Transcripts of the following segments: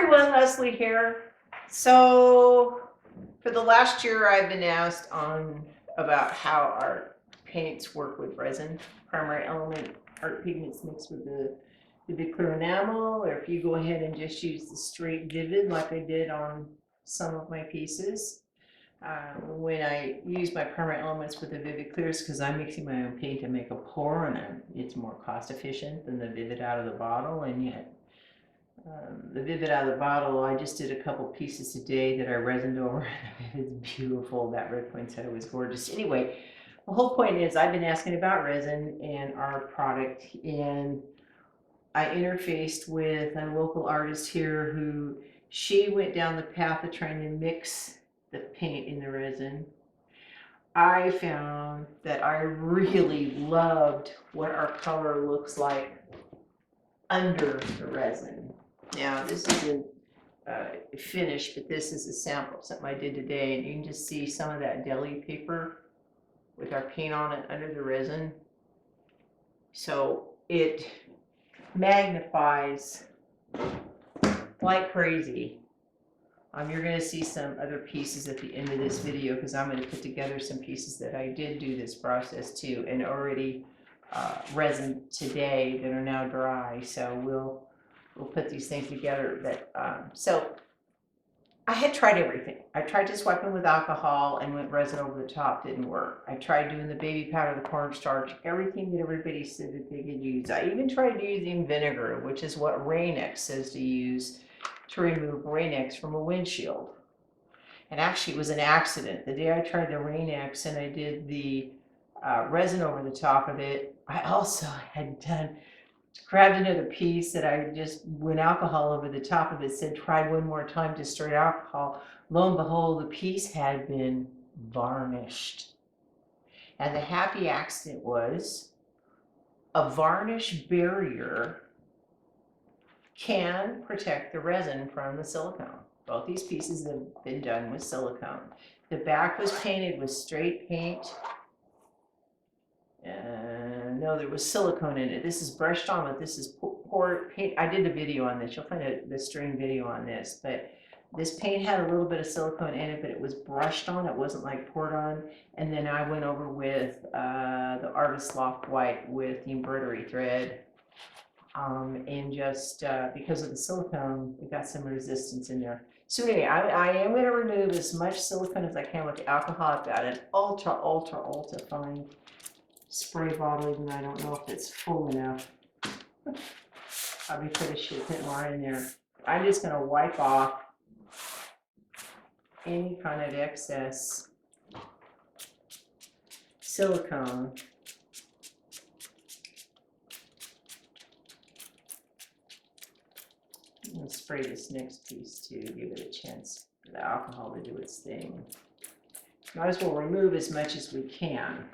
everyone, Leslie here. So for the last year I've been asked about how our paints work with resin, primary element art pigments mixed with the clear enamel, or if you go ahead and just use the straight vivid like I did on some of my pieces. When I use my permanent elements with the vivid clears, because I'm mixing my own paint to make a pour, and it's more cost efficient than the vivid out of the bottle, and yet the vivid out of the bottle, I just did a couple pieces today that I resined over. It's beautiful. That red poinsettia was gorgeous. Anyway, the whole point is I've been asking about resin and our product, and I interfaced with a local artist here who she went down the path of trying to mix the paint in the resin. I found that I really loved what our color looks like under the resin. Now, this isn't finished, but this is a sample of something I did today, and you can just see some of that deli paper with our paint on it under the resin. So it magnifies like crazy. You're going to see some other pieces at the end of this video, because I'm going to put together some pieces that I did do this process to and already resin today that are now dry. So we'll put these things together. But so I had tried everything. I tried just wiping with alcohol and went resin over the top. Didn't work. I tried doing the baby powder, the cornstarch, everything that everybody said that they could use. I even tried using vinegar, which is what Rain-X says to use to remove Rain-X from a windshield. And actually it was an accident. The day I tried the Rain-X and I did the resin over the top of it, I also had grabbed another piece that I just went alcohol over the top of it, said tried one more time to stir alcohol. Lo and behold, the piece had been varnished. And the happy accident was a varnish barrier can protect the resin from the silicone. Both these pieces have been done with silicone. The back was painted with straight paint. No, there was silicone in it. This is brushed on, but this is poured paint. I did a video on this. You'll find the string video on this. But this paint had a little bit of silicone in it, but it was brushed on. It wasn't like poured on. And then I went over with the Artist Loft White with the embroidery thread. And just because of the silicone, it got some resistance in there. So anyway, I am going to remove as much silicone as I can with the alcohol. I've got an ultra fine spray bottle, even though I don't know if it's full enough. Probably could have should put more in there. I'm just going to wipe off any kind of excess silicone. I'm going to spray this next piece too, give it a chance for the alcohol to do its thing. Might as well remove as much as we can.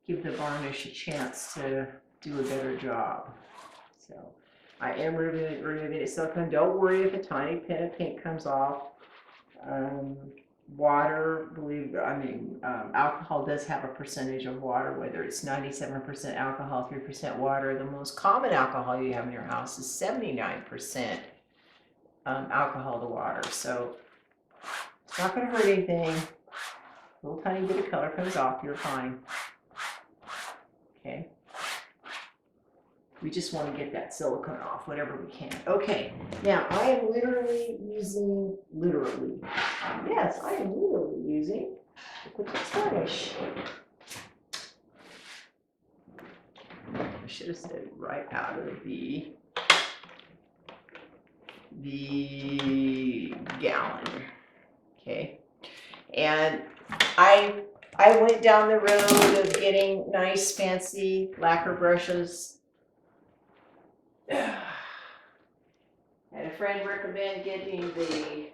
Give the varnish a chance to do a better job. So I am removing the silicone. Don't worry if a tiny pin of paint comes off. Water, alcohol does have a percentage of water, whether it's 97% alcohol, 3% water. The most common alcohol you have in your house is 79% alcohol to water. So it's not going to hurt anything. A little tiny bit of color comes off, you're fine. Okay. We just want to get that silicone off, whatever we can. Okay, now I am literally using, yes, I am literally using liquid varnish. I should have said right out of the gallon. Okay, and I went down the road of getting nice fancy lacquer brushes. Had a friend recommend getting the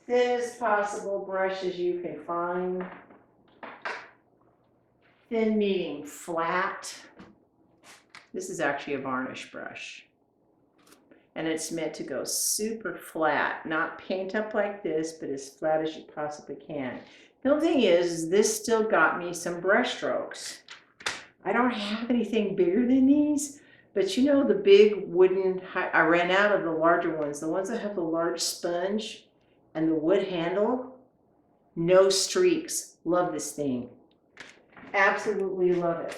thinnest possible brushes you can find. Thin meaning flat. This is actually a varnish brush. And it's meant to go super flat, not paint up like this, but as flat as you possibly can. The only thing is this still got me some brush strokes. I don't have anything bigger than these, But you know the big wooden, I ran out of the larger ones, the ones that have the large sponge and the wood handle, no streaks. Love this thing. Absolutely love it.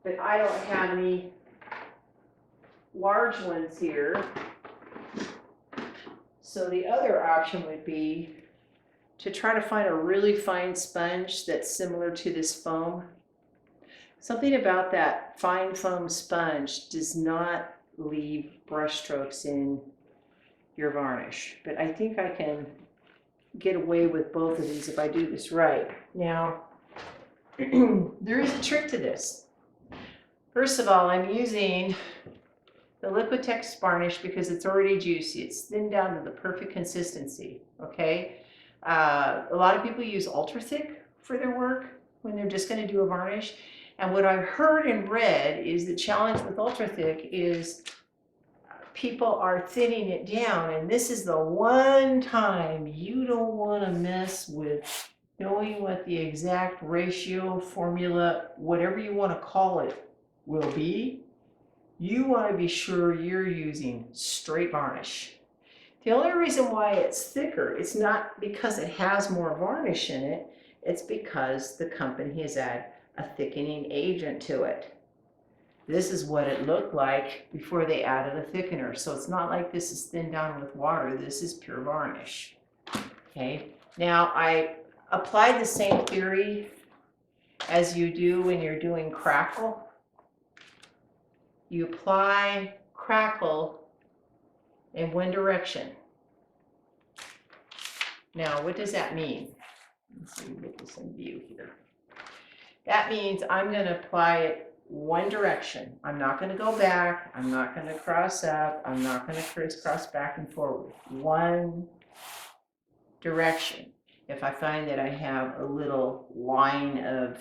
But I don't have any large ones here. So the other option would be to try to find a really fine sponge that's similar to this foam. Something about that fine foam sponge does not leave brush strokes in your varnish. But I think I can get away with both of these if I do this right. Now, there is a trick to this. First of all, I'm using the Liquitex varnish because it's already juicy. It's thinned down to the perfect consistency, okay? A lot of people use ultra thick for their work when they're just going to do a varnish. And what I've heard and read is the challenge with ultra thick is people are thinning it down, and this is the one time you don't want to mess with knowing what the exact ratio, formula, whatever you want to call it will be. You want to be sure you're using straight varnish. The only reason why it's thicker, it's not because it has more varnish in it, it's because the company has added a thickening agent to it. This is what it looked like before they added a thickener. So it's not like this is thinned down with water. This is pure varnish. Okay. Now I applied the same theory as you do when you're doing crackle. You apply crackle in one direction. Now, what does that mean? Let's see, get this in view here. That means I'm going to apply it one direction. I'm not going to go back. I'm not going to cross up. I'm not going to crisscross back and forward. One direction. If I find that I have a little line of,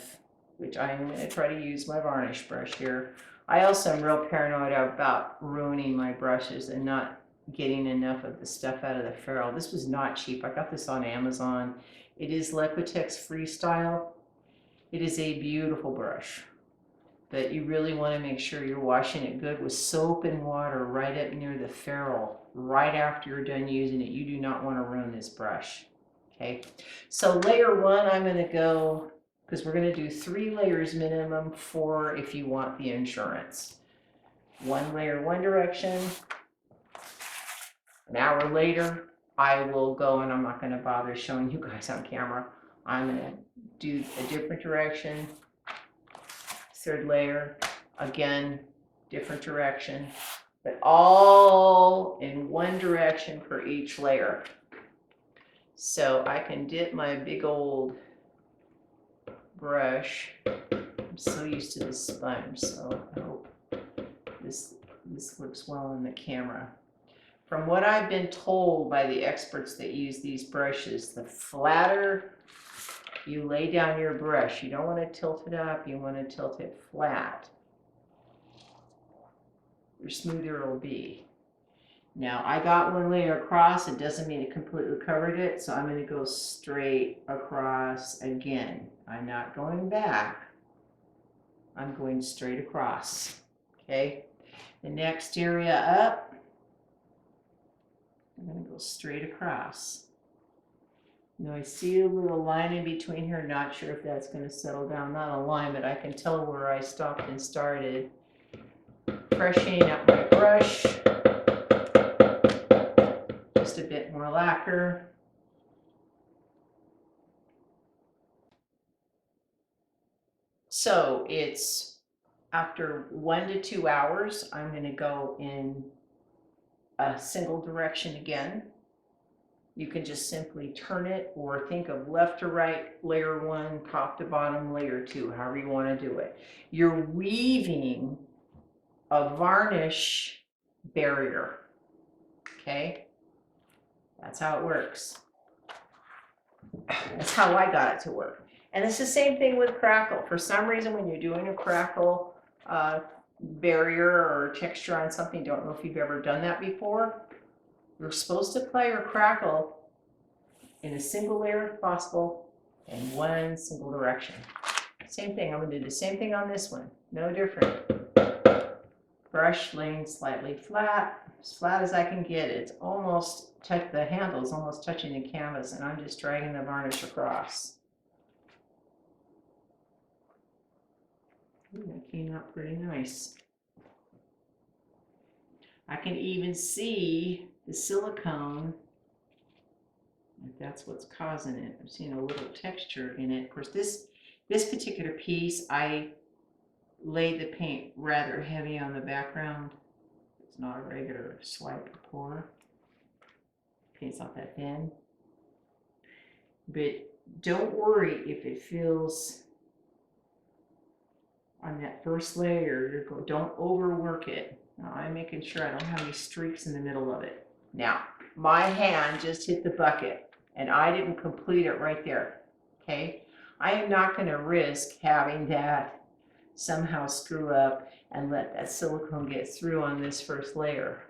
which I'm going to try to use my varnish brush here. I also am real paranoid about ruining my brushes and not getting enough of the stuff out of the ferrule. This was not cheap. I got this on Amazon. It is Liquitex Freestyle. It is a beautiful brush, but you really want to make sure you're washing it good with soap and water right up near the ferrule right after you're done using it. You do not want to ruin this brush. Okay, so layer one, I'm going to go, because we're going to do 3 layers minimum, 4 if you want the insurance. One layer one direction. An hour later, I will go, and I'm not going to bother showing you guys on camera. I'm going to do a different direction. 3rd layer, again, different direction, but all in one direction for each layer. So I can dip my big old brush. I'm so used to this sponge, so I hope this looks well in the camera. From what I've been told by the experts that use these brushes, the flatter you lay down your brush, you don't want to tilt it up, you want to tilt it flat, the smoother it'll be. Now I got one layer across, it doesn't mean it completely covered it, so I'm going to go straight across again. I'm not going back, I'm going straight across. Okay, the next area up, I'm going to go straight across. Now I see a little line in between here, not sure if that's going to settle down, not a line, but I can tell where I stopped and started. Freshening up my brush, just a bit more lacquer. So it's after 1 to 2 hours, I'm going to go in a single direction again. You can just simply turn it or think of left to right, layer 1, top to bottom, layer 2, however you want to do it. You're weaving a varnish barrier, okay? That's how it works. That's how I got it to work. And it's the same thing with crackle. For some reason, when you're doing a crackle barrier or texture on something, don't know if you've ever done that before, you're supposed to apply your crackle in a single layer if possible in one single direction. same thing. I'm gonna do the same thing on this one. No different. Brush laying slightly flat, as flat as I can get. It's almost the handle is almost touching the canvas, and I'm just dragging the varnish across. Ooh, that came out pretty nice. I can even see the silicone, if that's what's causing it. I'm seeing a little texture in it. Of course, this particular piece, I laid the paint rather heavy on the background. It's not a regular swipe or pour. Paint's not that thin. But don't worry if it feels on that first layer, don't overwork it. Now I'm making sure I don't have any streaks in the middle of it. Now, my hand just hit the bucket and I didn't complete it right there, okay? I am not gonna risk having that somehow screw up and let that silicone get through on this first layer.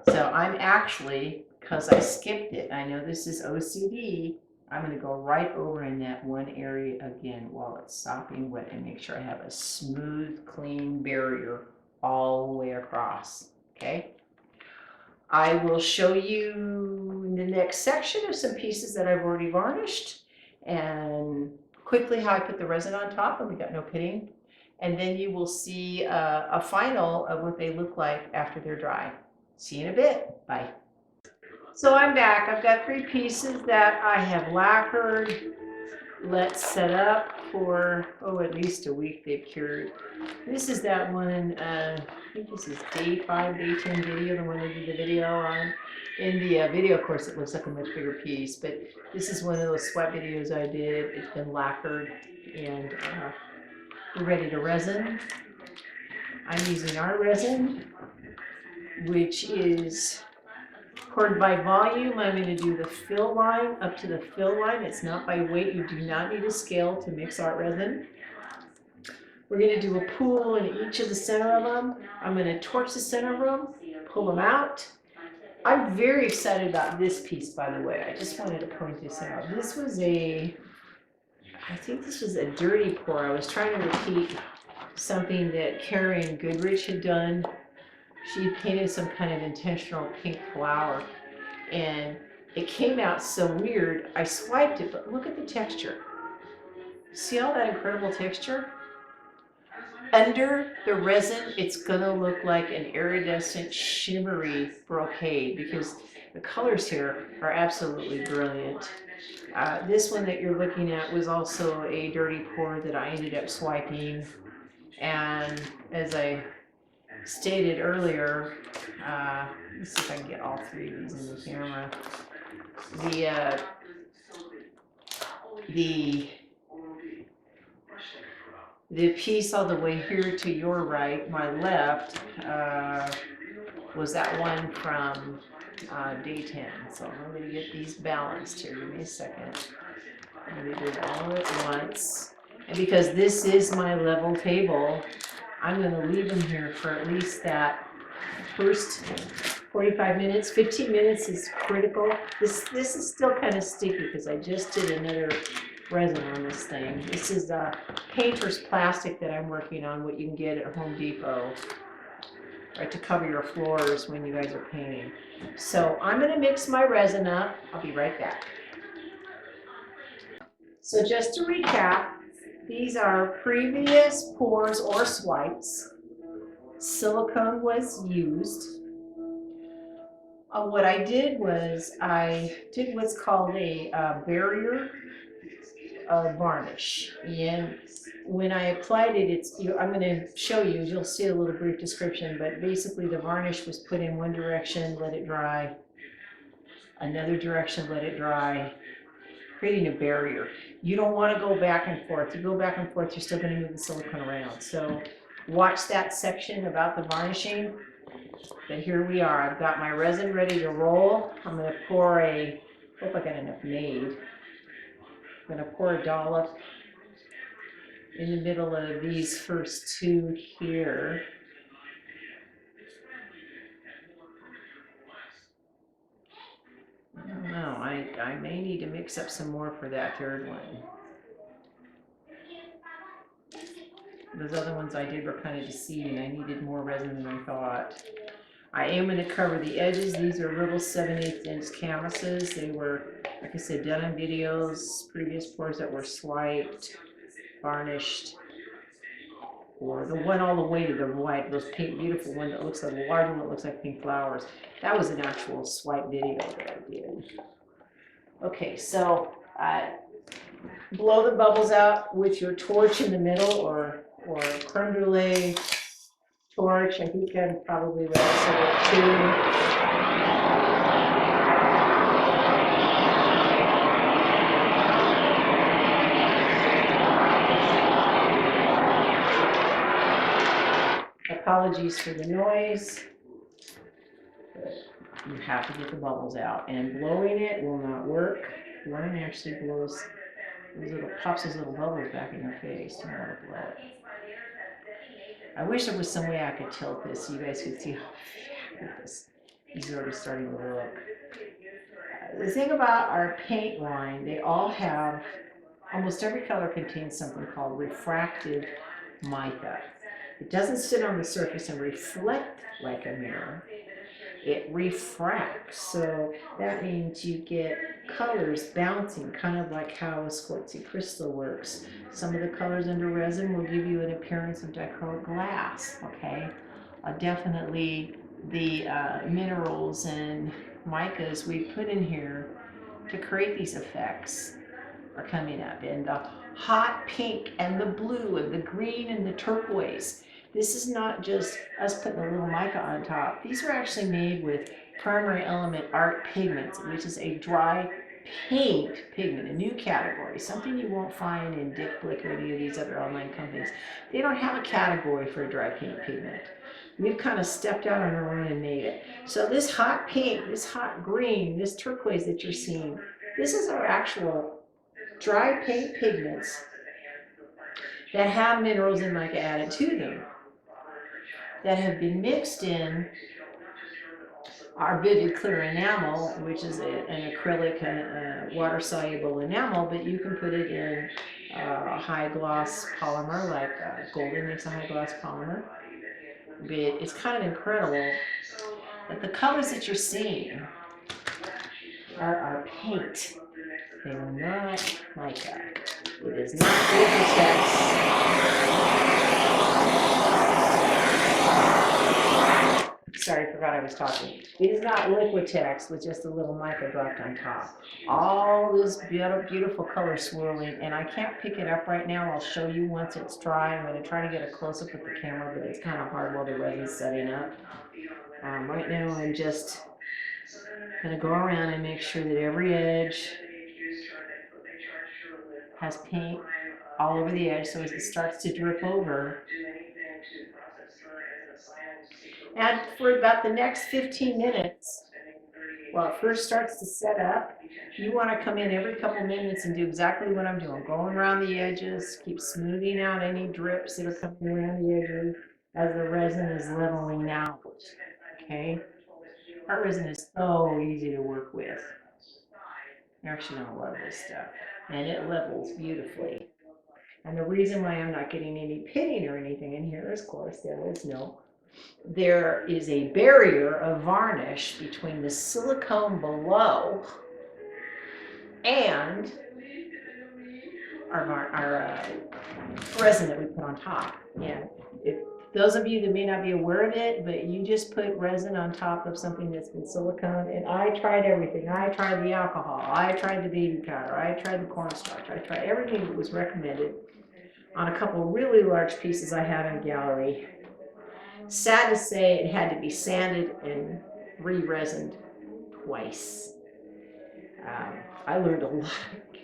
So I'm actually, because I skipped it, I know this is OCD, I'm going to go right over in that one area again while it's sopping wet and make sure I have a smooth, clean barrier all the way across, okay? I will show you in the next section of some pieces that I've already varnished and quickly how I put the resin on top, and we got no pitting. And then you will see a final of what they look like after they're dry. See you in a bit. Bye. So I'm back. I've got 3 pieces that I have lacquered. Let's set up for, at least a week they've cured. This is that one, I think this is day 5, day 10 video, the one I did the video on. In the video, of course, it looks like a much bigger piece, but this is one of those sweat videos I did. It's been lacquered and we're ready to resin. I'm using our resin, which is poured by volume. I'm going to do the fill line up to the fill line. It's not by weight. You do not need a scale to mix art resin. We're going to do a pool in each of the center of them. I'm going to torch the center of them, pull them out. I'm very excited about this piece, by the way. I just wanted to point this out. This was I think this was a dirty pour. I was trying to repeat something that Karen Goodrich had done. She painted some kind of intentional pink flower and it came out so weird. I swiped it, but look at the texture. See all that incredible texture? Under the resin, it's gonna look like an iridescent, shimmery brocade because the colors here are absolutely brilliant. This one that you're looking at was also a dirty pour that I ended up swiping. And as I stated earlier, let's see if I can get all 3 of these in the camera. The piece all the way here to your right, my left, was that one from day 10. So I'm going to get these balanced here. Give me a second. I'm going to do it all at once. And because this is my level table, I'm going to leave them here for at least that first 45 minutes. 15 minutes is critical. This is still kind of sticky because I just did another resin on this thing. This is painter's plastic that I'm working on, what you can get at Home Depot, right, to cover your floors when you guys are painting. So I'm going to mix my resin up. I'll be right back. So just to recap, these are previous pours or swipes. Silicone was used. What I did was I did what's called a barrier varnish, and when I applied it, I'm going to show you, you'll see a little brief description, but basically the varnish was put in one direction, let it dry, another direction, let it dry, creating a barrier. You don't want to go back and forth. You go back and forth, you're still going to move the silicone around. So watch that section about the varnishing. But here we are. I've got my resin ready to roll. I'm going to pour hope I got enough made. I'm going to pour a dollop in the middle of these first 2 here. know. I may need to mix up some more for that third one. Those other ones I did were kind of deceiving. I needed more resin than I thought. I am going to cover the edges. These are little 7/8 inch canvases. They were, like I said, done in videos, previous pours that were swiped, varnished, or the one all the way to the right, those pink, beautiful one that looks like a large one that looks like pink flowers. That was an actual swipe video that I did. Okay, so blow the bubbles out with your torch in the middle, or creme brulee torch. I think I'd probably rather it too. Apologies for the noise. You have to get the bubbles out, and blowing it will not work. One actually blows those little, pops those little bubbles back in your face. You don't want to blow it. I wish there was some way I could tilt this so you guys could see how this is already starting to look. The thing about our paint line, they all have, almost every color contains something called refractive mica. It doesn't sit on the surface and reflect like a mirror. It refracts, so that means you get colors bouncing, kind of like how a quartzy crystal works. Some of the colors under resin will give you an appearance of dichroic glass, okay? Definitely the minerals and micas we put in here to create these effects are coming up. And the hot pink and the blue and the green and the turquoise. This is not just us putting a little mica on top. These are actually made with primary element art pigments, which is a dry paint pigment, a new category, something you won't find in Dick Blick or any of these other online companies. They don't have a category for a dry paint pigment. We've kind of stepped out on our own and made it. So this hot pink, this hot green, this turquoise that you're seeing, this is our actual dry paint pigments that have minerals and mica added to them, that have been mixed in our vivid clear enamel, which is an acrylic and water-soluble enamel, but you can put it in a high gloss polymer, like Golden makes a high gloss polymer. But it's kind of incredible that the colors that you're seeing are our paint. They are not mica. It is not Liquitex. Sorry, I forgot I was talking. It is not Liquitex with just a little mica dropped on top. All this beautiful color swirling, and I can't pick it up right now. I'll show you once it's dry. I'm going to try to get a close-up with the camera, but it's kind of hard while the resin's setting up. Right now I'm just going to go around and make sure that every edge has paint all over the edge, so as it starts to drip over. And for about the next 15 minutes, while it first starts to set up, you want to come in every couple minutes and do exactly what I'm doing. Going around the edges, keep smoothing out any drips that are coming around the edges as the resin is leveling out. Okay? Art resin is so easy to work with. You're actually going to love this stuff. And it levels beautifully. And the reason why I'm not getting any pitting or anything in here is, of course, there is a barrier of varnish between the silicone below and our resin that we put on top. And if those of you that may not be aware of it, but you just put resin on top of something that's been silicone, and I tried everything. I tried the alcohol, I tried the baby powder, I tried the cornstarch, I tried everything that was recommended on a couple really large pieces I had in gallery. Sad to say, it had to be sanded and re-resined twice. I learned a lot.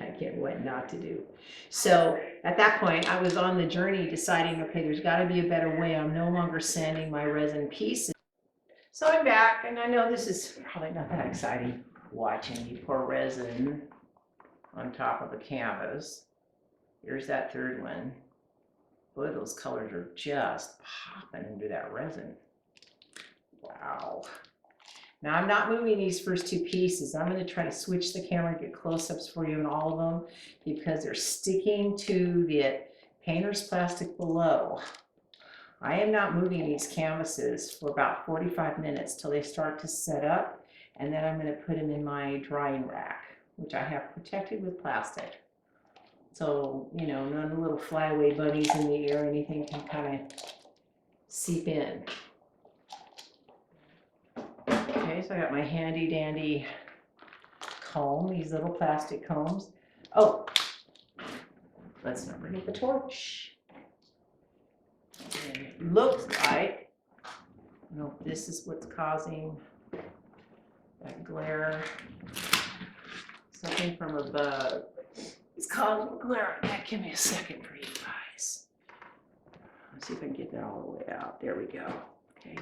I can't what not to do. So at that point, I was on the journey deciding, okay, there's got to be a better way. I'm no longer sanding my resin pieces. So I'm back, and I know this is probably not that exciting, watching me pour resin on top of a canvas. Here's that third one. Boy, those colors are just popping into that resin. Wow. Now I'm not moving these first two pieces. I'm going to try to switch the camera and get close-ups for you on all of them because they're sticking to the painter's plastic below. I am not moving these canvases for about 45 minutes till they start to set up, and then I'm going to put them in my drying rack, which I have protected with plastic. So, you know, none of the little flyaway bunnies in the air or anything can kind of seep in. Okay, so I got my handy dandy comb, these little plastic combs. Oh, let's not forget the torch. And it looks like, no, this is what's causing that glare. Something from above. It's causing glare. Give me a second for you guys. Let's see if I can get that all the way out. There we go. Okay.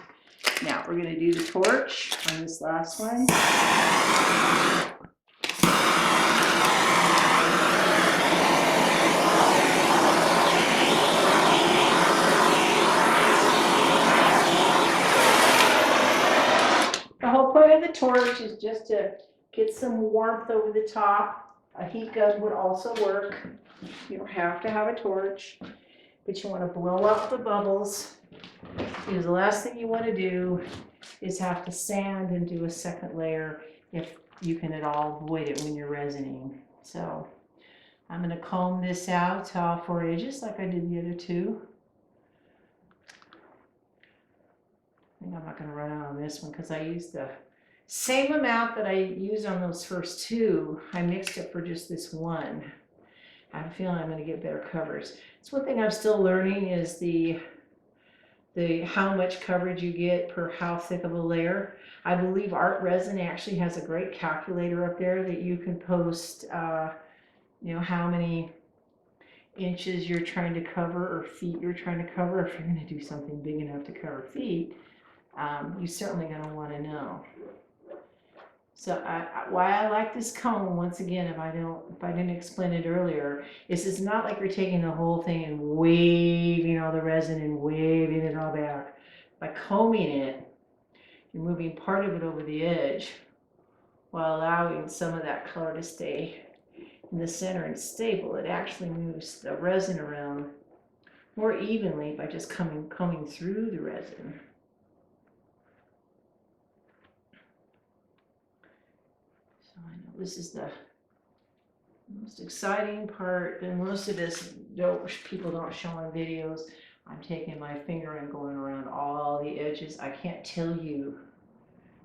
Now we're going to do the torch on this last one. The whole point of the torch is just to get some warmth over the top. A heat gun would also work. You don't have to have a torch, but you want to blow up the bubbles, because the last thing you want to do is have to sand and do a second layer if you can at all avoid it when you're resining. So I'm going to comb this out to all four edges like I did the other two. I think I'm not going to run out on this one because I used the same amount that I used on those first two. I mixed it for just this one. I have a feeling I'm going to get better coverage. It's one thing I'm still learning is the how much coverage you get per how thick of a layer. I believe Art Resin actually has a great calculator up there that you can post, you know, how many inches you're trying to cover or feet you're trying to cover. If you're going to do something big enough to cover feet, you're certainly going to want to know. So why I like this comb, once again, if I didn't explain it earlier, is it's not like you're taking the whole thing and waving all the resin and waving it all back. By combing it, you're moving part of it over the edge while allowing some of that color to stay in the center and stable. It actually moves the resin around more evenly by just combing through the resin. So I know this is the most exciting part, and most of this people don't show on videos. I'm taking my finger and going around all the edges. I can't tell you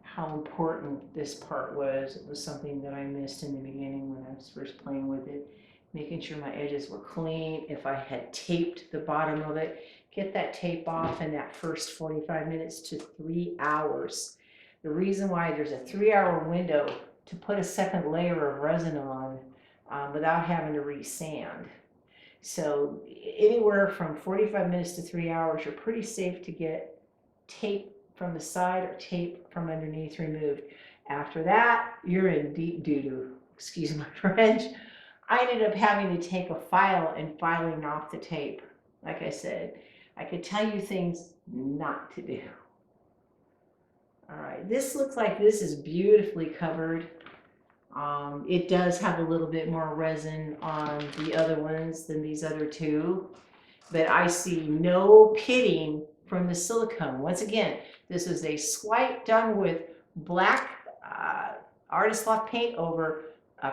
how important this part was. It was something that I missed in the beginning when I was first playing with it. Making sure my edges were clean. If I had taped the bottom of it, get that tape off in that first 45 minutes to 3 hours. The reason why there's a 3-hour window to put a second layer of resin on without having to resand. So anywhere from 45 minutes to 3 hours, you're pretty safe to get tape from the side or tape from underneath removed. After that, you're in deep doo-doo. Excuse my French. I ended up having to take a file and filing off the tape. Like I said, I could tell you things not to do. All right, this looks like this is beautifully covered. It does have a little bit more resin on the other ones than these other two, but I see no pitting from the silicone. Once again, this is a swipe done with black Artist Lock paint over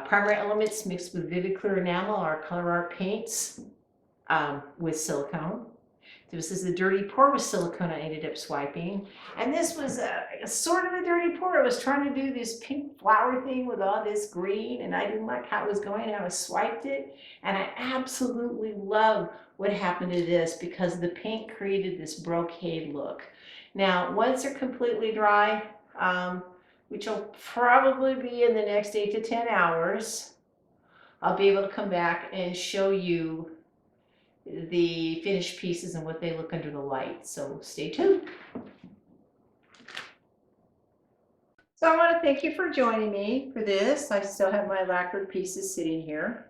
primary elements mixed with Vivid Clear enamel, our ColourArte paints with silicone. This is the dirty pour with silicone I ended up swiping. And this was a sort of a dirty pour. I was trying to do this pink flower thing with all this green, and I didn't like how it was going, and I swiped it. And I absolutely love what happened to this because the paint created this brocade look. Now, once they're completely dry, which will probably be in the next 8 to 10 hours, I'll be able to come back and show you the finished pieces and what they look under the light. So stay tuned. So I want to thank you for joining me for this. I still have my lacquered pieces sitting here.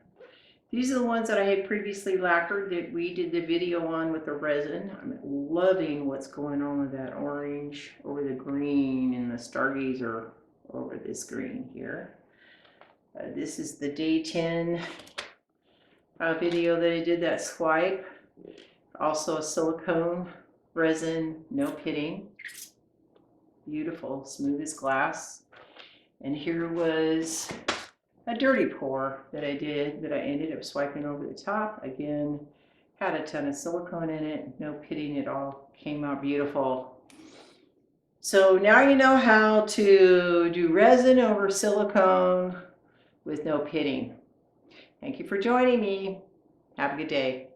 These are the ones that I had previously lacquered that we did the video on with the resin. I'm loving what's going on with that orange over the green and the stargazer over this green here. This is the day 10 video that I did, that swipe. Also a silicone resin, no pitting. Beautiful, smooth as glass. And here was a dirty pour that I did that I ended up swiping over the top. Again, had a ton of silicone in it, no pitting at all, came out beautiful. So now you know how to do resin over silicone with no pitting. Thank you for joining me. Have a good day.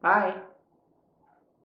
Bye.